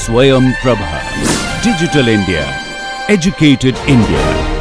Swayam Prabha. Digital India. Educated India.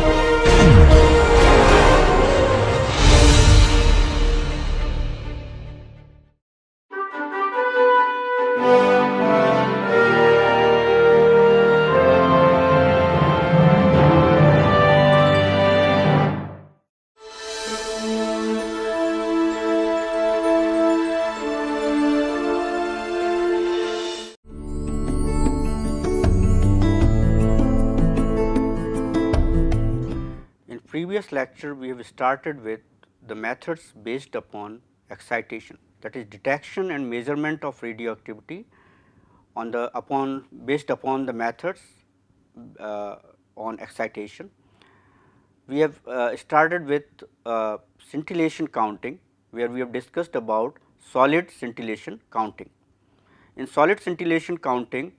In previous lecture, we have started with the methods based upon excitation, that is detection and measurement of radioactivity based upon the methods on excitation. We have started with scintillation counting, where we have discussed about solid scintillation counting. In solid scintillation counting,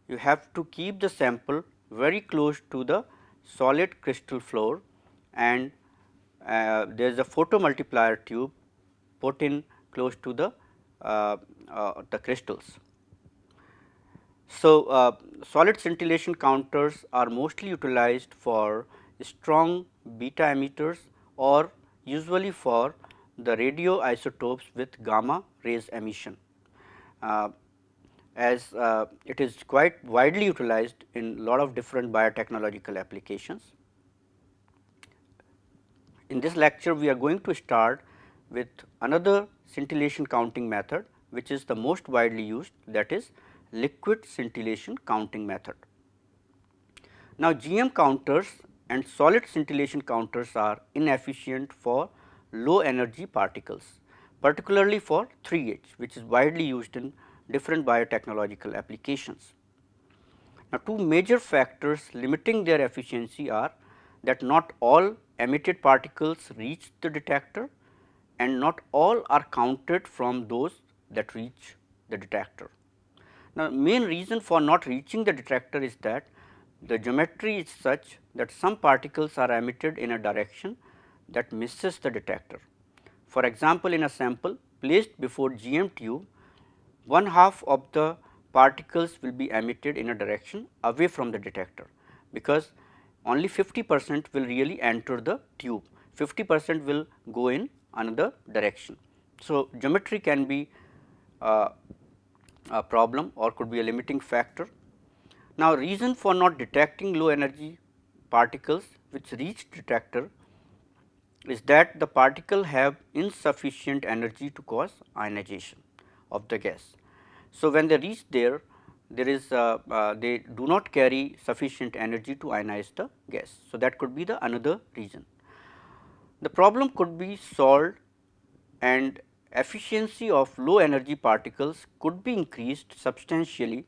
you have to keep the sample very close to the solid crystal floor, and there is a photomultiplier tube put in close to the crystals. So, solid scintillation counters are mostly utilized for strong beta emitters or usually for the radioisotopes with gamma rays emission, as it is quite widely utilized in lot of different biotechnological applications. In this lecture, we are going to start with another scintillation counting method, which is the most widely used, that is liquid scintillation counting method. Now, GM counters and solid scintillation counters are inefficient for low energy particles, particularly for 3H, which is widely used in different biotechnological applications. Now, two major factors limiting their efficiency are that not all emitted particles reach the detector and not all are counted from those that reach the detector. Now, main reason for not reaching the detector is that the geometry is such that some particles are emitted in a direction that misses the detector. For example, in a sample placed before GM tube, one half of the particles will be emitted in a direction away from the detector, because only 50% will really enter the tube, 50% will go in another direction. So, geometry can be a problem or could be a limiting factor. Now, reason for not detecting low energy particles which reach detector is that the particle have insufficient energy to cause ionization of the gas. So, when they reach there, they do not carry sufficient energy to ionize the gas. So, that could be the another reason. The problem could be solved and efficiency of low energy particles could be increased substantially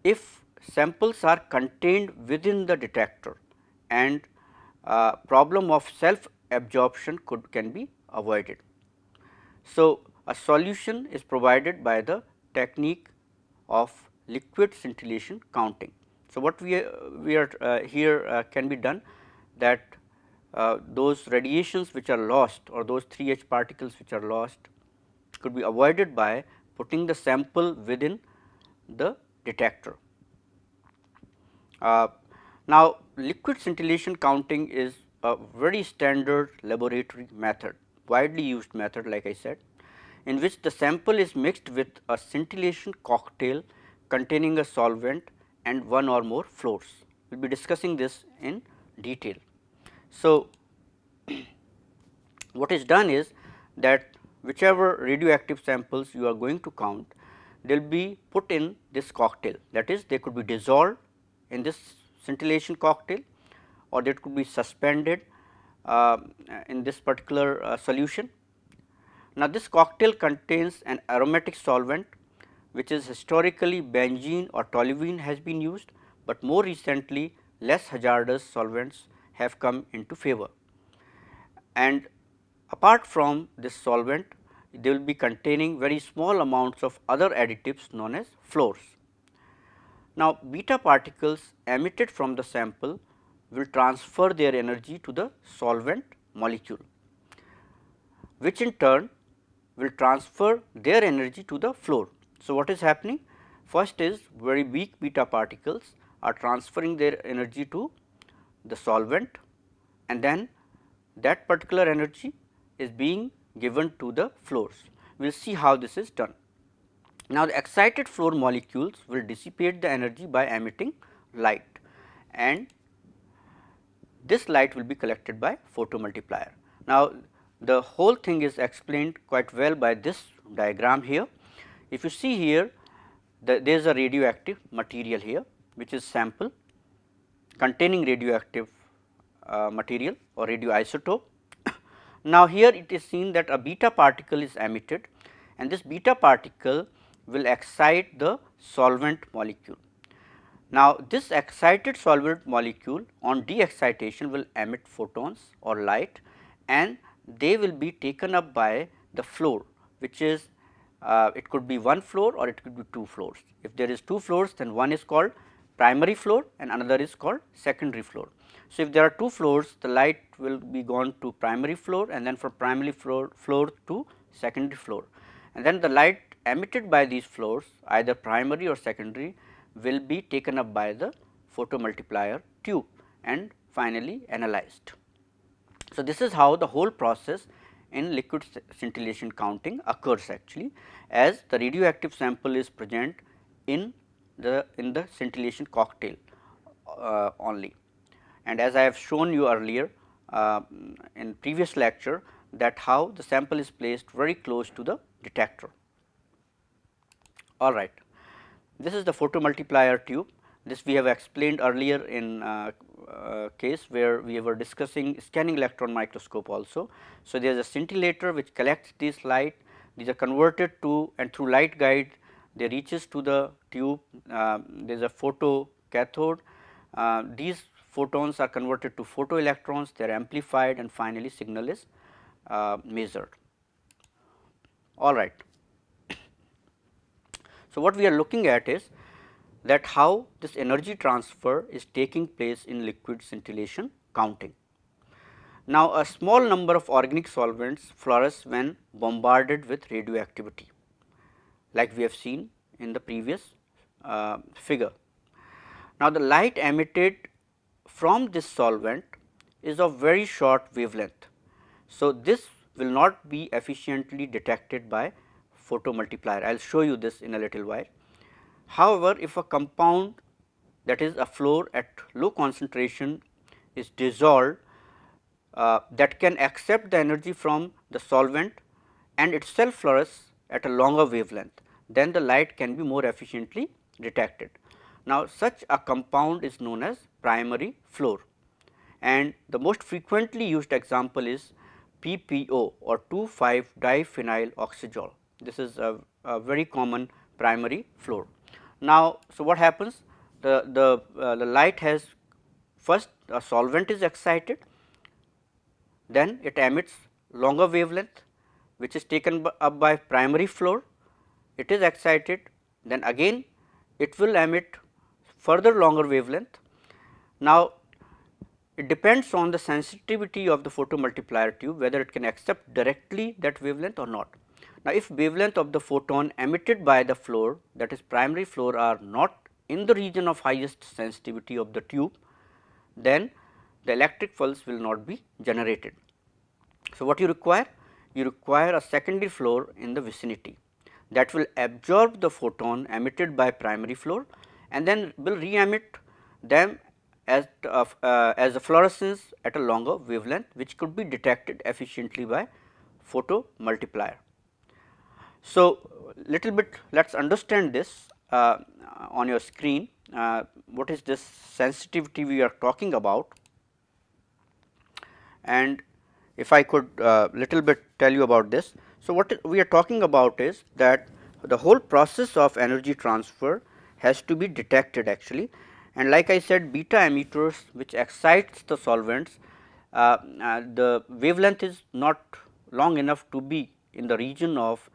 if samples are contained within the detector and problem of self absorption can be avoided. So, a solution is provided by the technique of liquid scintillation counting. So, what we are here can be done that those radiations which are lost or those 3H particles which are lost could be avoided by putting the sample within the detector. Now, liquid scintillation counting is a very standard laboratory method, widely used method like I said, in which the sample is mixed with a scintillation cocktail containing a solvent and one or more floors. We will be discussing this in detail. So, what is done is that whichever radioactive samples you are going to count, they will be put in this cocktail, that is they could be dissolved in this scintillation cocktail or they could be suspended in this particular solution. Now, this cocktail contains an aromatic solvent which is historically benzene or toluene has been used, but more recently less hazardous solvents have come into favor. And apart from this solvent, they will be containing very small amounts of other additives known as fluors. Now, beta particles emitted from the sample will transfer their energy to the solvent molecule, which in turn will transfer their energy to the fluor. So, what is happening? First is very weak beta particles are transferring their energy to the solvent, and then that particular energy is being given to the fluors. We will see how this is done. Now, the excited fluor molecules will dissipate the energy by emitting light, and this light will be collected by photomultiplier. Now, the whole thing is explained quite well by this diagram here. If you see here, there is a radioactive material here, which is sample containing radioactive material or radioisotope. Now, here it is seen that a beta particle is emitted, and this beta particle will excite the solvent molecule. Now, this excited solvent molecule on de-excitation will emit photons or light, and they will be taken up by the fluor, which is it could be one fluor or it could be two fluors. If there is two fluors, then one is called primary fluor and another is called secondary fluor. So, if there are two fluors, the light will be gone to primary fluor and then from primary fluor to secondary fluor, and then the light emitted by these fluors, either primary or secondary, will be taken up by the photomultiplier tube and finally analyzed. So, this is how the whole process in liquid scintillation counting occurs actually, as the radioactive sample is present in the scintillation cocktail only. And as I have shown you earlier in previous lecture, that how the sample is placed very close to the detector. All right. This is the photomultiplier tube. This we have explained earlier in case where we were discussing scanning electron microscope also. So, there is a scintillator which collects this light, these are converted to, and through light guide they reaches to the tube. There is a photo cathode. These photons are converted to photoelectrons, they are amplified and finally signal is measured. All right. So, what we are looking at is that how this energy transfer is taking place in liquid scintillation counting. Now, a small number of organic solvents fluoresce when bombarded with radioactivity, like we have seen in the previous figure. Now, the light emitted from this solvent is of very short wavelength. So, this will not be efficiently detected by photomultiplier. I will show you this in a little while. However, if a compound, that is a fluor at low concentration, is dissolved that can accept the energy from the solvent and itself fluoresce at a longer wavelength, then the light can be more efficiently detected. Now, such a compound is known as primary fluor, and the most frequently used example is PPO or 2,5-diphenyl oxazole. This is a very common primary fluor. Now, so what happens? The light has first a solvent is excited, then it emits longer wavelength which is taken up by primary fluor, it is excited, then again it will emit further longer wavelength. Now, it depends on the sensitivity of the photomultiplier tube whether it can accept directly that wavelength or not. Now, if wavelength of the photon emitted by the fluor, that is primary fluor, are not in the region of highest sensitivity of the tube, then the electric pulse will not be generated. So, what you require? You require a secondary fluor in the vicinity that will absorb the photon emitted by primary fluor and then will re-emit them as a fluorescence at a longer wavelength, which could be detected efficiently by photomultiplier. So, little bit let us understand this on your screen. What is this sensitivity we are talking about, and if I could little bit tell you about this. So, what we are talking about is that the whole process of energy transfer has to be detected actually, and like I said, beta emitters which excites the solvents, the wavelength is not long enough to be in the region of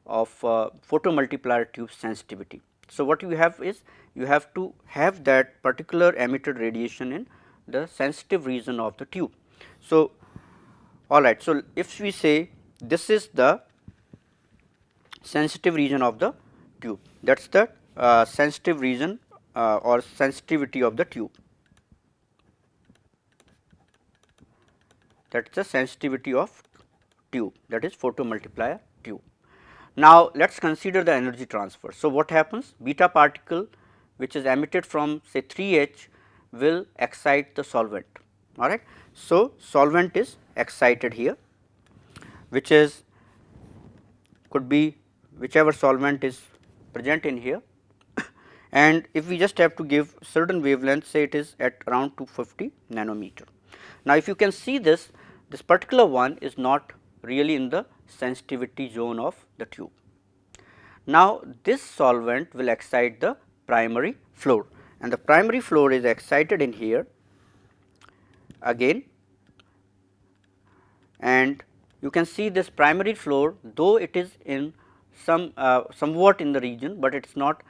photomultiplier tube sensitivity. So, what you have is you have to have that particular emitted radiation in the sensitive region of the tube. So, all right. So, if we say this is the sensitive region of the tube, that is the sensitive region or sensitivity of the tube. That is the sensitivity of tube, that is photomultiplier tube. Now, let us consider the energy transfer. So, what happens? Beta particle which is emitted from say 3H will excite the solvent, all right. So, solvent is excited here, which is could be whichever solvent is present in here, and if we just have to give certain wavelength, say it is at around 250 nanometer. Now, if you can see this particular one is not really in the sensitivity zone of the tube. Now, this solvent will excite the primary fluor, and the primary fluor is excited in here again, and you can see this primary fluor, though it is in somewhat in the region, but it is not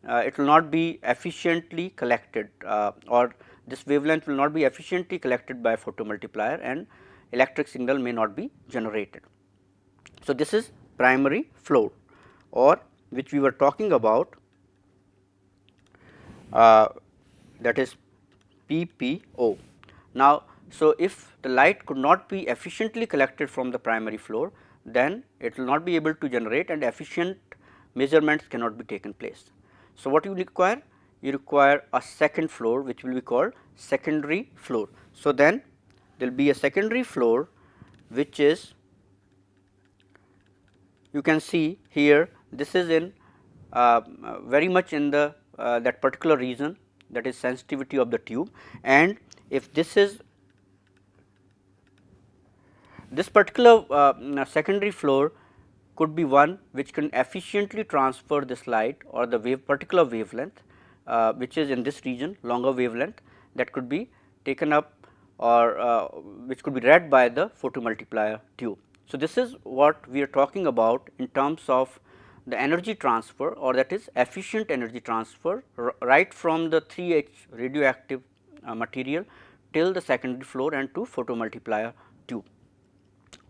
it will not be efficiently collected or this wavelength will not be efficiently collected by photomultiplier and electric signal may not be generated. So, this is primary fluor or which we were talking about, that is PPO. Now, so if the light could not be efficiently collected from the primary fluor, then it will not be able to generate and efficient measurements cannot be taken place. So, what you require? You require a second fluor which will be called secondary fluor. So, then there will be a secondary fluor which is, you can see here, this is in very much in the that particular region, that is sensitivity of the tube, and if this is this particular secondary fluor could be one which can efficiently transfer this light or the particular wavelength which is in this region, longer wavelength, that could be taken up or which could be read by the photomultiplier tube. So, this is what we are talking about in terms of the energy transfer, or that is efficient energy transfer right from the 3H radioactive material till the secondary fluor and to photomultiplier tube.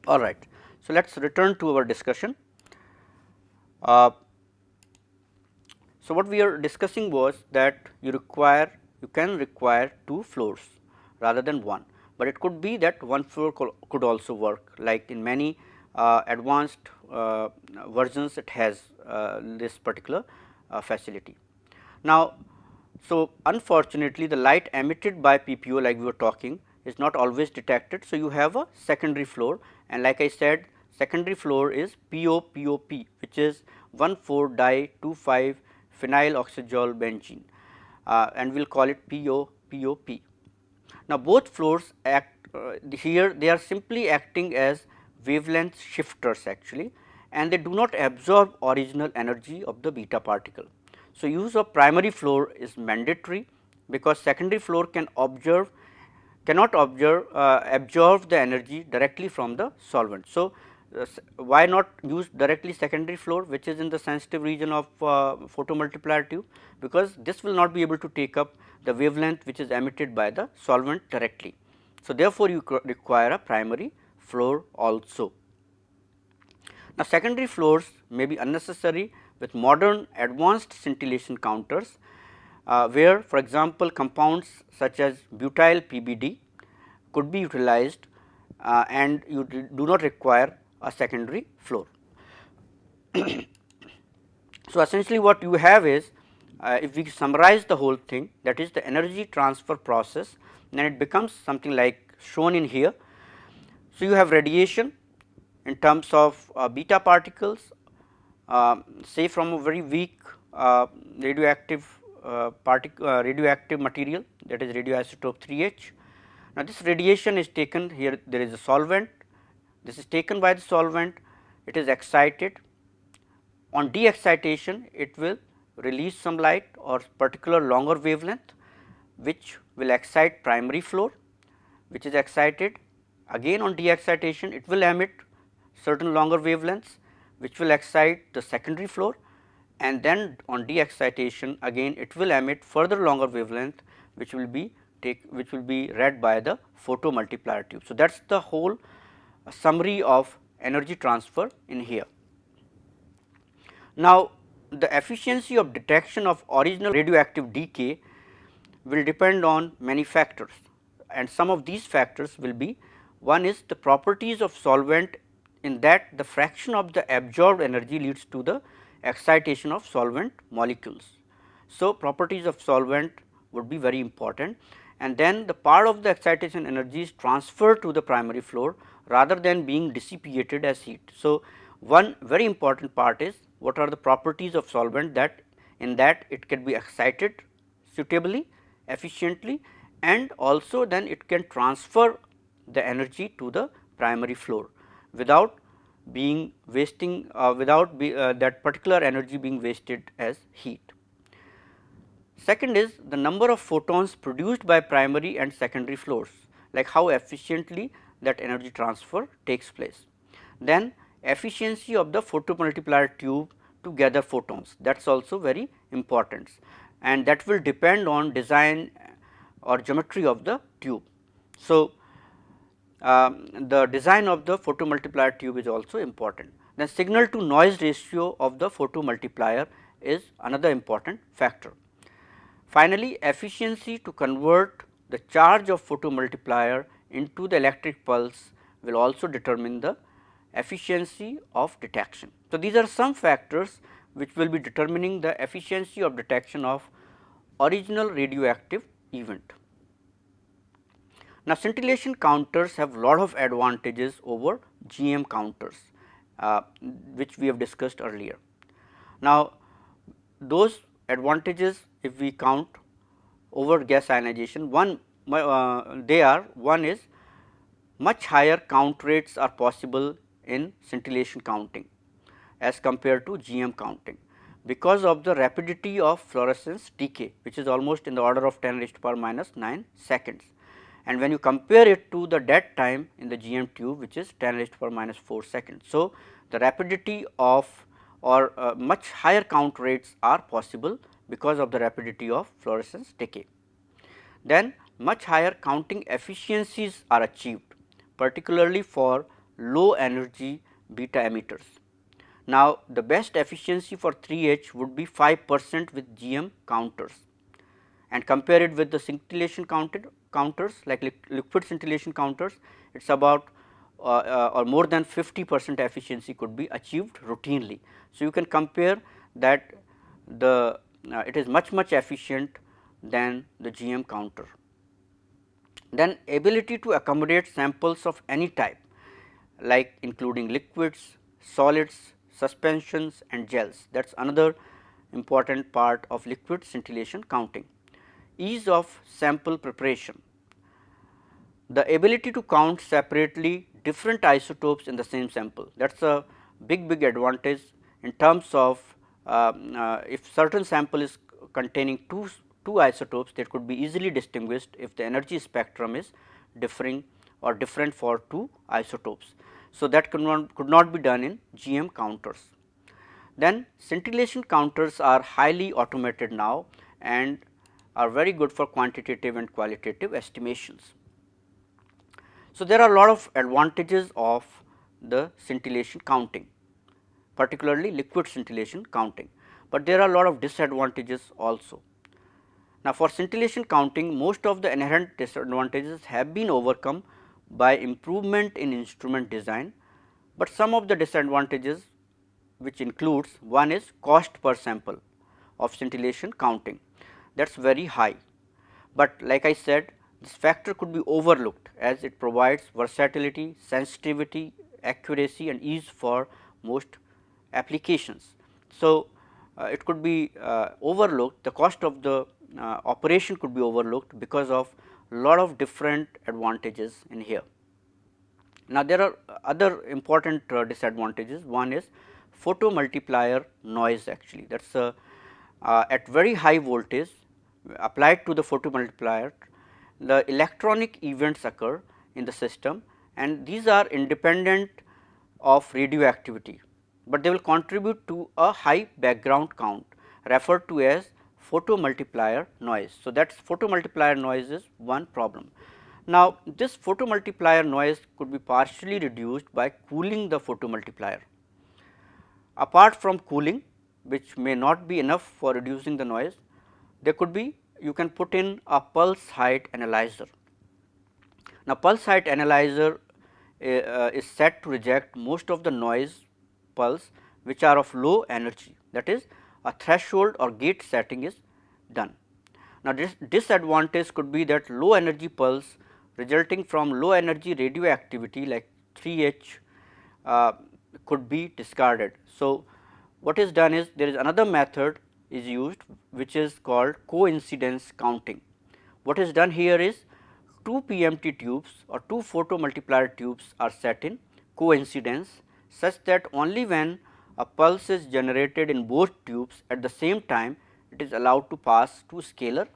All right. So, let us return to our discussion. So, what we are discussing was that you can require 2 fluors rather than 1, but it could be that 1 fluor could also work, like in many advanced versions it has this particular facility. Now, so unfortunately, the light emitted by PPO, like we were talking, is not always detected. So, you have a secondary fluor, and like I said, secondary fluor is POPOP, which is 1,4-di-2,5 phenyl oxazole benzene, and we will call it POPOP. Now, both fluors act here, they are simply acting as wavelength shifters actually, and they do not absorb original energy of the beta particle. So, use of primary fluor is mandatory because secondary fluor cannot absorb the energy directly from the solvent. So, why not use directly secondary fluor which is in the sensitive region of photomultiplier tube, because this will not be able to take up the wavelength which is emitted by the solvent directly. So, therefore, you require a primary fluor also. Now, secondary fluors may be unnecessary with modern advanced scintillation counters, where for example, compounds such as butyl PBD could be utilized and you do not require a secondary fluor. So, essentially what you have is, if we summarize the whole thing, that is the energy transfer process, then it becomes something like shown in here. So, you have radiation in terms of beta particles, say from a very weak radioactive material, that is radioisotope 3H. Now, this radiation is taken here, there is a solvent, this is taken by the solvent, it is excited. On de-excitation, it will release some light or particular longer wavelength, which will excite primary fluor, which is excited. Again on de-excitation, it will emit certain longer wavelengths, which will excite the secondary fluor, and then on de-excitation again it will emit further longer wavelength, which will be read by the photomultiplier tube. So, that is the whole summary of energy transfer in here. Now, the efficiency of detection of original radioactive decay will depend on many factors, and some of these factors will be: one is the properties of solvent, in that the fraction of the absorbed energy leads to the excitation of solvent molecules. So, properties of solvent would be very important, and then the part of the excitation energy is transferred to the primary fluor rather than being dissipated as heat. So, one very important part is what are the properties of solvent, that in that it can be excited suitably, efficiently, and also then it can transfer the energy to the primary fluor without being wasting that particular energy being wasted as heat. Second is the number of photons produced by primary and secondary fluors, like how efficiently that energy transfer takes place. Then efficiency of the photomultiplier tube to gather photons, that is also very important, and that will depend on design or geometry of the tube. So, the design of the photomultiplier tube is also important. Then signal to noise ratio of the photomultiplier is another important factor. Finally, efficiency to convert the charge of photomultiplier into the electric pulse will also determine the efficiency of detection. So, these are some factors which will be determining the efficiency of detection of original radioactive event. Now, scintillation counters have lot of advantages over GM counters, which we have discussed earlier. Now, those advantages, if we count over gas ionization, one is much higher count rates are possible in scintillation counting as compared to GM counting, because of the rapidity of fluorescence decay, which is almost in the order of 10 raised to power minus 9 seconds. And when you compare it to the dead time in the GM tube, which is 10 raised to power minus 4 seconds. So, the rapidity of or much higher count rates are possible because of the rapidity of fluorescence decay. Then much higher counting efficiencies are achieved, particularly for low energy beta emitters. Now, the best efficiency for 3H would be 5% with GM counters, and compare it with the scintillation counters like liquid scintillation counters, it is about or more than 50% efficiency could be achieved routinely. So, you can compare that it is much efficient than the GM counter. Then ability to accommodate samples of any type, like including liquids, solids, suspensions and gels, that is another important part of liquid scintillation counting. Ease of sample preparation, the ability to count separately different isotopes in the same sample, that is a big advantage in terms of if certain sample is containing two isotopes, that could be easily distinguished if the energy spectrum is differing or different for two isotopes. So, that could not be done in GM counters. Then scintillation counters are highly automated now and are very good for quantitative and qualitative estimations. So, there are a lot of advantages of the scintillation counting, particularly liquid scintillation counting, but there are a lot of disadvantages also. Now, for scintillation counting, most of the inherent disadvantages have been overcome by improvement in instrument design, but some of the disadvantages, which includes: one is cost per sample of scintillation counting, that is very high, but like I said, this factor could be overlooked as it provides versatility, sensitivity, accuracy and ease for most applications. So, it could be overlooked, the cost of the operation could be overlooked because of lot of different advantages in here. Now, there are other important disadvantages. One is photomultiplier noise, actually, that is at very high voltage applied to the photomultiplier, the electronic events occur in the system and these are independent of radioactivity, but they will contribute to a high background count referred to as photomultiplier noise. So, that is photomultiplier noise is one problem. Now, this photomultiplier noise could be partially reduced by cooling the photomultiplier. Apart from cooling, which may not be enough for reducing the noise, there could be, you can put in a pulse height analyzer. Now, pulse height analyzer is set to reject most of the noise pulse which are of low energy, that is, a threshold or gate setting is done. Now, this disadvantage could be that low energy pulse resulting from low energy radioactivity like 3H could be discarded. So, what is done is, there is another method is used which is called coincidence counting. What is done here is, 2 PMT tubes or 2 photomultiplier tubes are set in coincidence, such that only when a pulse is generated in both tubes at the same time, it is allowed to pass to scalar,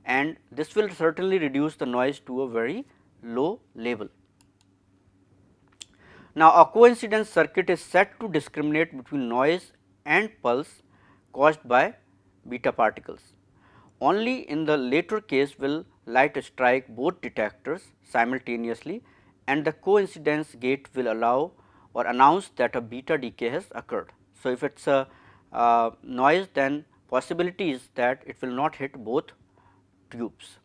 and this will certainly reduce the noise to a very low level. Now, a coincidence circuit is set to discriminate between noise and pulse caused by beta particles. Only in the later case will light strike both detectors simultaneously, and the coincidence gate will allow or announce that a beta decay has occurred. So, if it is a noise, then possibility is that it will not hit both tubes.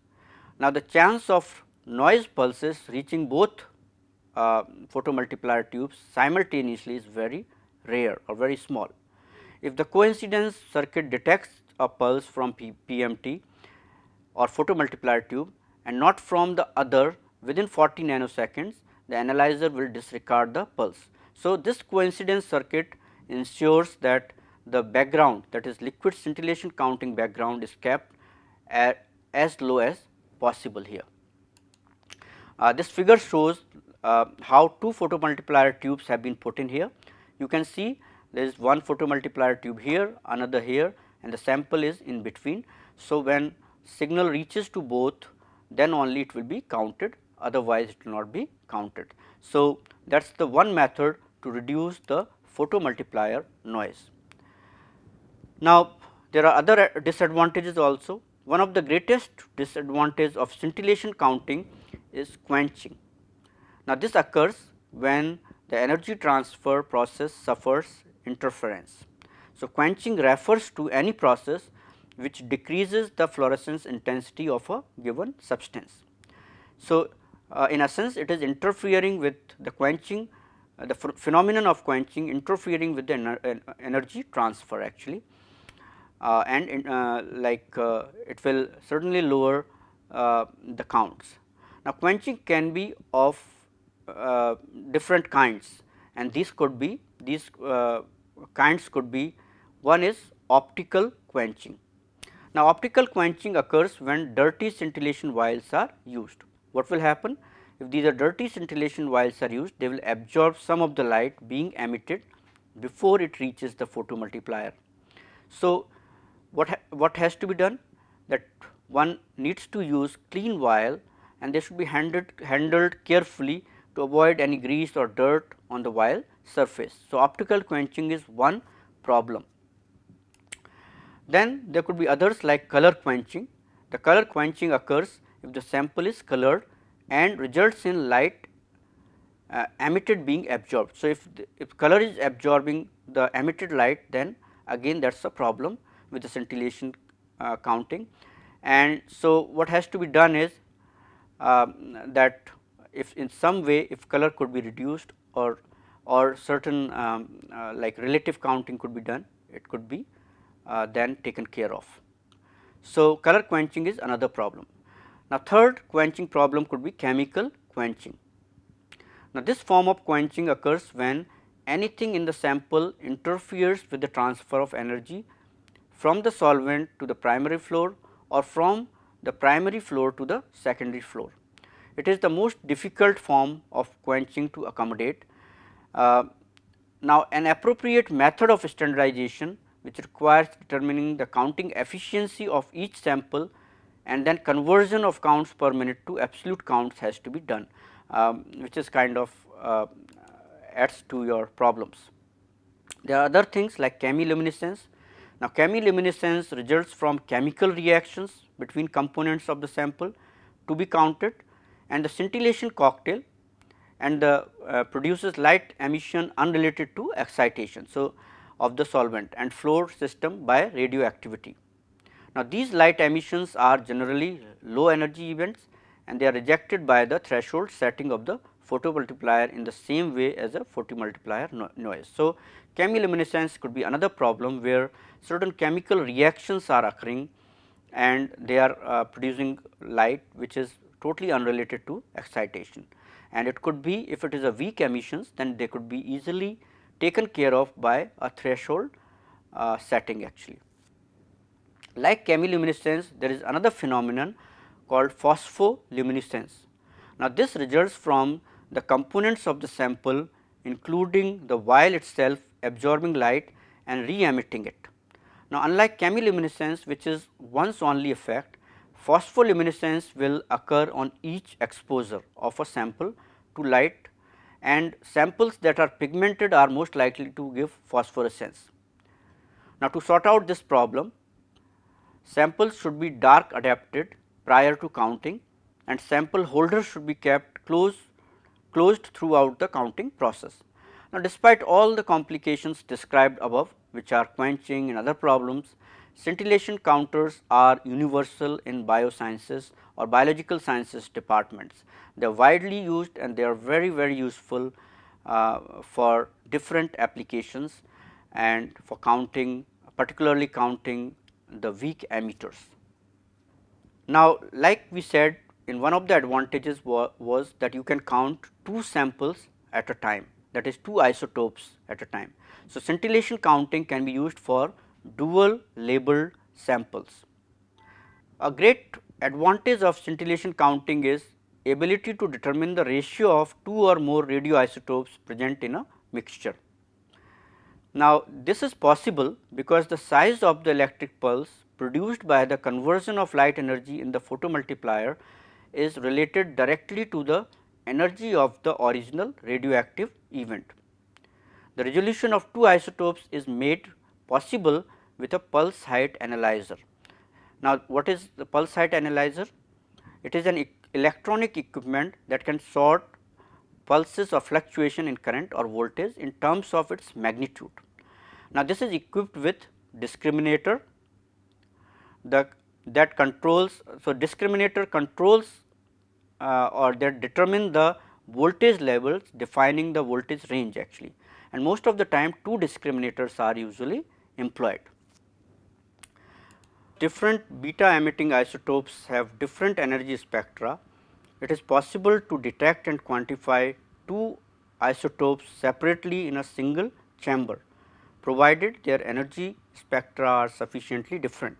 Now, the chance of noise pulses reaching both photomultiplier tubes simultaneously is very rare or very small. If the coincidence circuit detects a pulse from PMT or photomultiplier tube and not from the other within 40 nanoseconds, the analyzer will disregard the pulse. So, this coincidence circuit ensures that the background, that is liquid scintillation counting background, is kept at as low as possible here. This figure shows how 2 photomultiplier tubes have been put in here. You can see there is one photomultiplier tube here, another here, and the sample is in between. So, when signal reaches to both, then only it will be counted, otherwise it will not be counted. So, that is the one method to reduce the photomultiplier noise. Now, there are other disadvantages also. One of the greatest disadvantages of scintillation counting is quenching. Now, this occurs when the energy transfer process suffers interference. So, quenching refers to any process which decreases the fluorescence intensity of a given substance. So, in essence, it is interfering with the quenching, the phenomenon of quenching interfering with the energy transfer actually, and it will certainly lower the counts. Now, quenching can be of different kinds, and these kinds could be, one is optical quenching. Now, optical quenching occurs when dirty scintillation vials are used. What will happen? If these are dirty scintillation vials are used, they will absorb some of the light being emitted before it reaches the photomultiplier. So, what has to be done? That one needs to use clean vial, and they should be handled carefully to avoid any grease or dirt on the vial surface. So, optical quenching is one problem. Then there could be others like color quenching. The color quenching occurs if the sample is colored and results in light emitted being absorbed. So, if color is absorbing the emitted light, then again that is a problem with the scintillation counting. And so, what has to be done is that if in some way if color could be reduced or certain like relative counting could be done, it could be then taken care of. So, color quenching is another problem. Now, third quenching problem could be chemical quenching. Now, this form of quenching occurs when anything in the sample interferes with the transfer of energy from the solvent to the primary floor or from the primary floor to the secondary floor. It is the most difficult form of quenching to accommodate. Now, an appropriate method of standardization which requires determining the counting efficiency of each sample and then conversion of counts per minute to absolute counts has to be done, which is kind of adds to your problems. There are other things like chemiluminescence. Now, chemiluminescence results from chemical reactions between components of the sample to be counted, and the scintillation cocktail and the produces light emission unrelated to excitation. So, of the solvent and flow system by radioactivity. Now, these light emissions are generally low energy events and they are rejected by the threshold setting of the photomultiplier in the same way as a photomultiplier noise. So, chemiluminescence could be another problem where certain chemical reactions are occurring and they are producing light which is totally unrelated to excitation, and it could be, if it is a weak emissions, then they could be easily taken care of by a threshold setting actually. Like chemiluminescence, there is another phenomenon called phospholuminescence. Now, this results from the components of the sample including the vial itself absorbing light and re-emitting it. Now, unlike chemiluminescence which is once only effect, phospholuminescence will occur on each exposure of a sample to light, and samples that are pigmented are most likely to give phosphorescence. Now, to sort out this problem, samples should be dark adapted prior to counting and sample holders should be kept closed throughout the counting process. Now, despite all the complications described above, which are quenching and other problems, scintillation counters are universal in biosciences or biological sciences departments. They are widely used and they are very useful for different applications and for counting, particularly counting the weak emitters. Now, like we said, in one of the advantages was that you can count 2 samples at a time, that is 2 isotopes at a time. So, scintillation counting can be used for dual labeled samples. A great advantage of scintillation counting is ability to determine the ratio of 2 or more radioisotopes present in a mixture. Now, this is possible because the size of the electric pulse produced by the conversion of light energy in the photomultiplier is related directly to the energy of the original radioactive event. The resolution of 2 isotopes is made possible with a pulse height analyzer. Now, what is the pulse height analyzer? It is an electronic equipment that can sort pulses of fluctuation in current or voltage in terms of its magnitude. Now, this is equipped with discriminator that controls. So, discriminator controls or that determine the voltage levels defining the voltage range actually, and most of the time 2 discriminators are usually employed. Different beta emitting isotopes have different energy spectra. It is possible to detect and quantify 2 isotopes separately in a single chamber, provided their energy spectra are sufficiently different.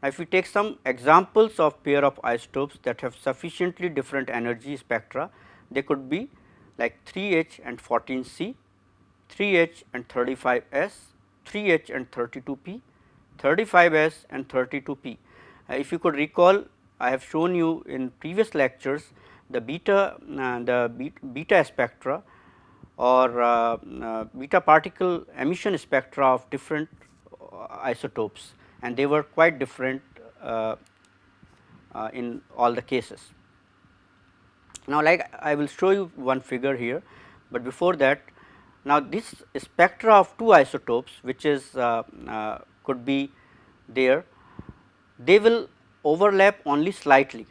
Now, if we take some examples of pair of isotopes that have sufficiently different energy spectra, they could be like 3H and 14C, 3H and 35S, 3H and 32P, 35S and 32P. If you could recall, I have shown you in previous lectures the beta spectra or beta particle emission spectra of different isotopes, and they were quite different in all the cases. Now, like I will show you one figure here, but before that, now this spectra of 2 isotopes which is could be there, they will overlap only slightly.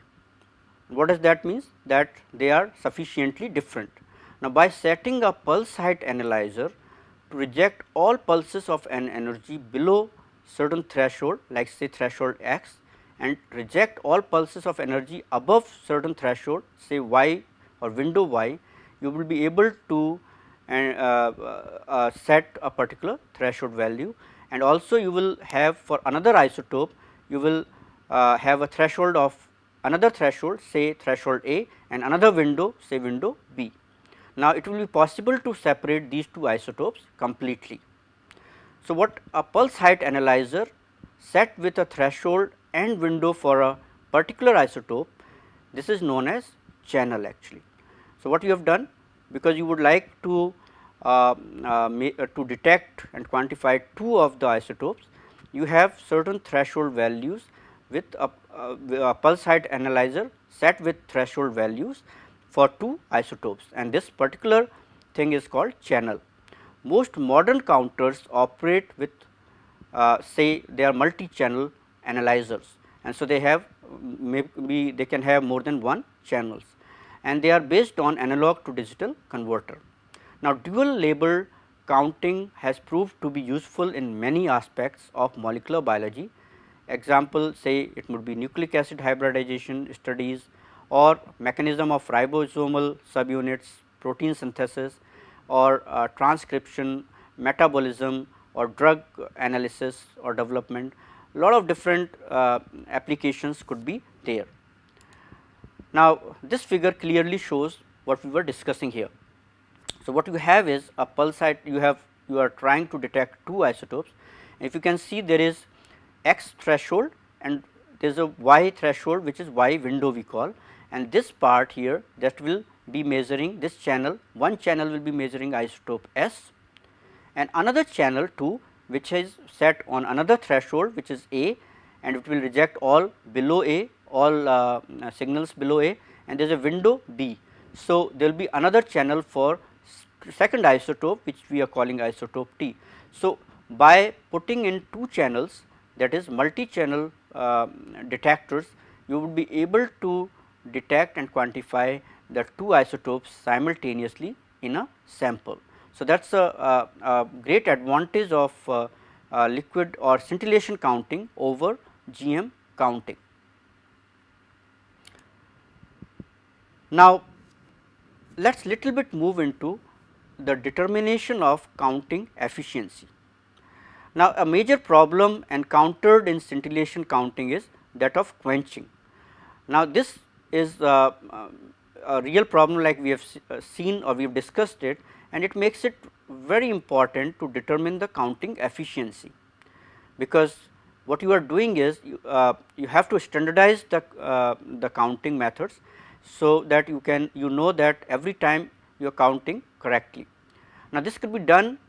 What does that mean? That they are sufficiently different. Now, by setting a pulse height analyzer to reject all pulses of an energy below certain threshold, like say threshold x, and reject all pulses of energy above certain threshold, say y or window y, you will be able to set a particular threshold value, and also you will have for another isotope, you will have a threshold of another threshold, say threshold A, and another window, say window B. Now, it will be possible to separate these 2 isotopes completely. So, what a pulse height analyzer set with a threshold and window for a particular isotope, this is known as channel actually. So, what you have done, because you would like to detect and quantify 2 of the isotopes, you have certain threshold values with a pulse height analyzer set with threshold values for 2 isotopes, and this particular thing is called channel. most modern counters operate with say they are multi-channel analyzers, and so they have maybe they can have more than one channels, and they are based on analog to digital converter. Now, dual label counting has proved to be useful in many aspects of molecular biology. Example, say it would be nucleic acid hybridization studies or mechanism of ribosomal subunits, protein synthesis or transcription, metabolism or drug analysis or development. Lot of different applications could be there. Now, this figure clearly shows what we were discussing here. So, what you have is a pulsite, you are trying to detect two isotopes. If you can see, there is X threshold and there is a Y threshold, which is Y window we call, and this part here that will be measuring this channel, one channel will be measuring isotope S and another channel 2 which is set on another threshold which is A, and it will reject all below A, all signals below A, and there is a window B. So, there will be another channel for second isotope which we are calling isotope T. So, by putting in two channels, that is multi-channel detectors, you would be able to detect and quantify the two isotopes simultaneously in a sample. So, that is a great advantage of liquid or scintillation counting over GM counting. Now, let us little bit move into the determination of counting efficiency. Now, a major problem encountered in scintillation counting is that of quenching. Now, this is a real problem, like we have seen or we have discussed it, and it makes it very important to determine the counting efficiency, because what you are doing is you have to standardize the counting methods, so that you know that every time you are counting correctly. Now, this could be done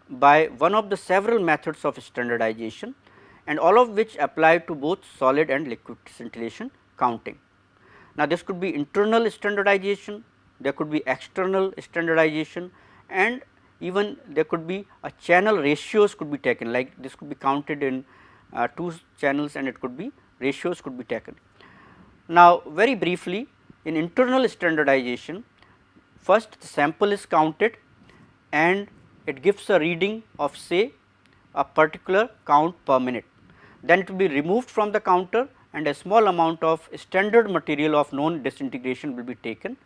by one of the several methods of standardization, and all of which apply to both solid and liquid scintillation counting. Now, this could be internal standardization, there could be external standardization, and even there could be a channel ratios could be taken, like this could be counted in two channels and it could be ratios could be taken. Now, very briefly, in internal standardization, first the sample is counted and it gives a reading of say a particular count per minute. Then it will be removed from the counter and a small amount of standard material of known disintegration will be taken.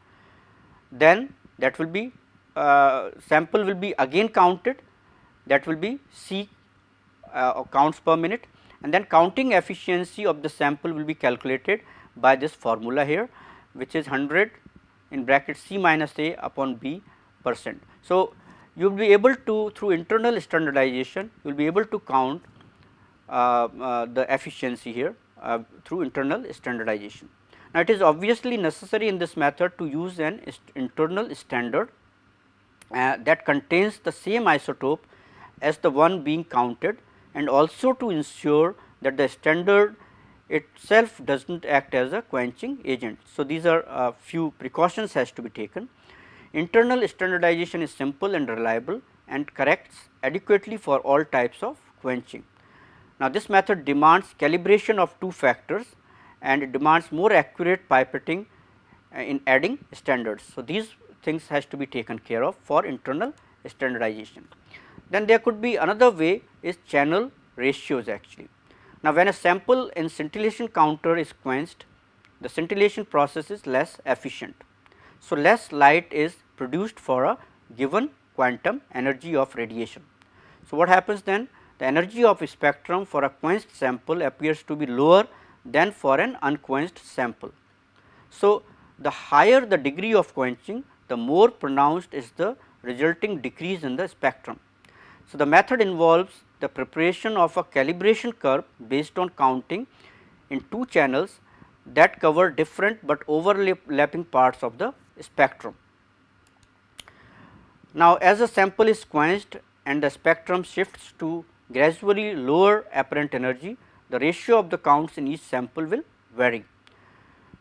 Then that will be sample will be again counted, that will be C counts per minute, and then counting efficiency of the sample will be calculated by this formula here, which is 100 in bracket C minus A upon B percent. So, you will be able to, through internal standardization, you will be able to count the efficiency here through internal standardization. Now, it is obviously necessary in this method to use an internal standard that contains the same isotope as the one being counted, and also to ensure that the standard itself does not act as a quenching agent. So, these are a few precautions has to be taken. Internal standardization is simple and reliable and corrects adequately for all types of quenching. Now, this method demands calibration of two factors and it demands more accurate pipetting in adding standards. So, these things has to be taken care of for internal standardization. Then there could be another way is channel ratios actually. Now, when a sample in scintillation counter is quenched, the scintillation process is less efficient. So, less light is produced for a given quantum energy of radiation. So, what happens then? The energy of a spectrum for a quenched sample appears to be lower than for an unquenched sample. So, the higher the degree of quenching, the more pronounced is the resulting decrease in the spectrum. So, the method involves the preparation of a calibration curve based on counting in two channels that cover different but overlapping parts of the spectrum. Now, as a sample is quenched and the spectrum shifts to gradually lower apparent energy, the ratio of the counts in each sample will vary.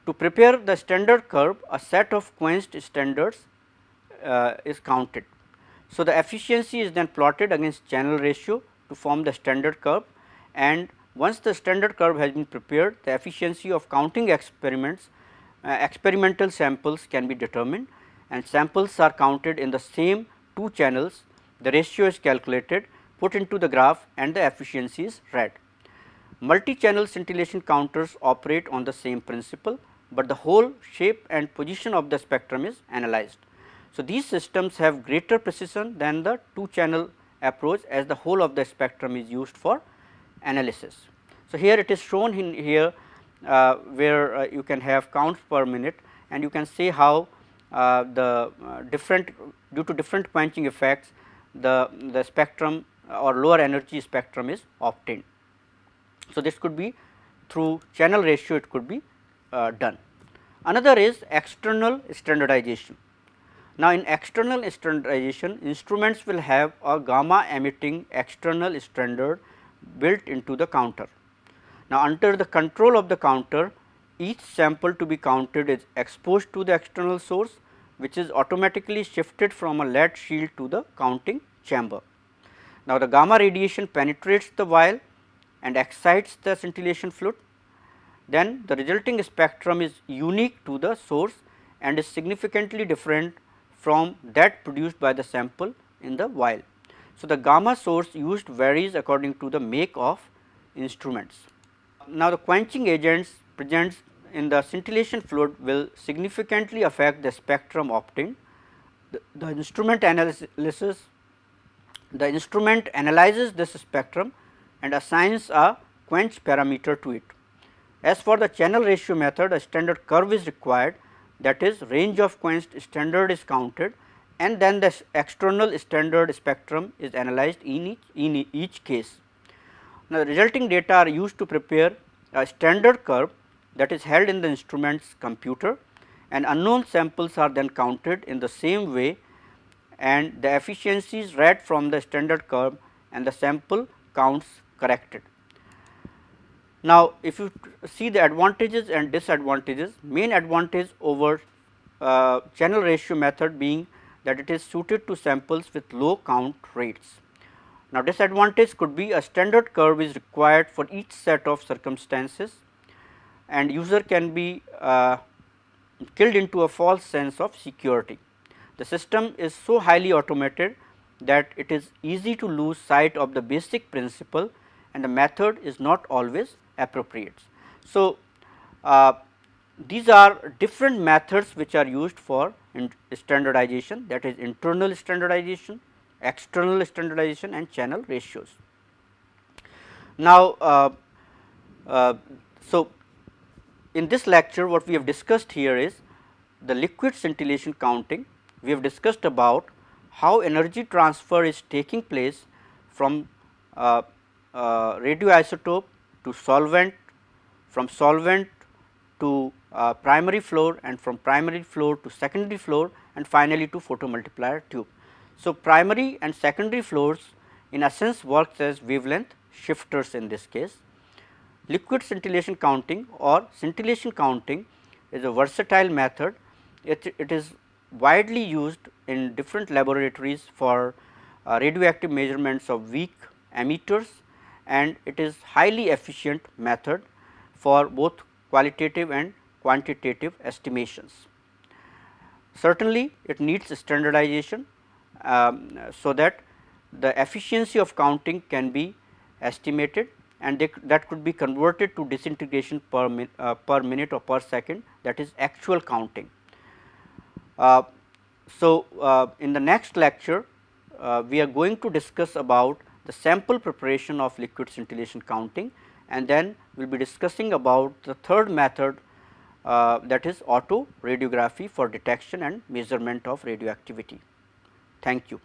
To prepare the standard curve, a set of quenched standards is counted. So, the efficiency is then plotted against channel ratio to form the standard curve, and once the standard curve has been prepared, the efficiency of counting experimental samples can be determined, and samples are counted in the same two channels. The ratio is calculated, put into the graph, and the efficiency is read. Multi-channel scintillation counters operate on the same principle, but the whole shape and position of the spectrum is analyzed. So, these systems have greater precision than the two channel approach, as the whole of the spectrum is used for analysis. So, here it is shown in here where you can have counts per minute, and you can see how the different, due to different quenching effects, the spectrum or lower energy spectrum is obtained. So, this could be through channel ratio, it could be done. Another is external standardization. Now, in external standardization, instruments will have a gamma emitting external standard built into the counter. Now, under the control of the counter, each sample to be counted is exposed to the external source, which is automatically shifted from a lead shield to the counting chamber. Now, the gamma radiation penetrates the vial and excites the scintillation fluid. Then the resulting spectrum is unique to the source and is significantly different from that produced by the sample in the vial. So, the gamma source used varies according to the make of instruments. Now, the quenching agents present in the scintillation fluid will significantly affect the spectrum obtained. The instrument analyzes this spectrum and assigns a quench parameter to it. As for the channel ratio method, a standard curve is required, that is, range of quenched standard is counted, and then the external standard spectrum is analyzed in each case. Now, the resulting data are used to prepare a standard curve that is held in the instrument's computer, and unknown samples are then counted in the same way, and the efficiency is read from the standard curve and the sample counts corrected. Now, if you see the advantages and disadvantages, main advantage over channel ratio method being that it is suited to samples with low count rates. Now, disadvantage could be a standard curve is required for each set of circumstances, and user can be killed into a false sense of security. The system is so highly automated that it is easy to lose sight of the basic principle, and the method is not always appropriate. So, these are different methods which are used for standardization, that is internal standardization, external standardization and channel ratios. Now, so in this lecture what we have discussed here is the liquid scintillation counting. We have discussed about how energy transfer is taking place from radioisotope to solvent, from solvent to primary fluor, and from primary fluor to secondary fluor, and finally to photomultiplier tube. So, primary and secondary fluors in essence works as wavelength shifters in this case. Liquid scintillation counting or scintillation counting is a versatile method. It is widely used in different laboratories for radioactive measurements of weak emitters, and it is highly efficient method for both qualitative and quantitative estimations. Certainly, it needs standardization so that the efficiency of counting can be estimated, and that could be converted to disintegration per minute or per second, that is actual counting. In the next lecture, we are going to discuss about the sample preparation of liquid scintillation counting, and then we will be discussing about the third method, that is auto radiography for detection and measurement of radioactivity. Thank you.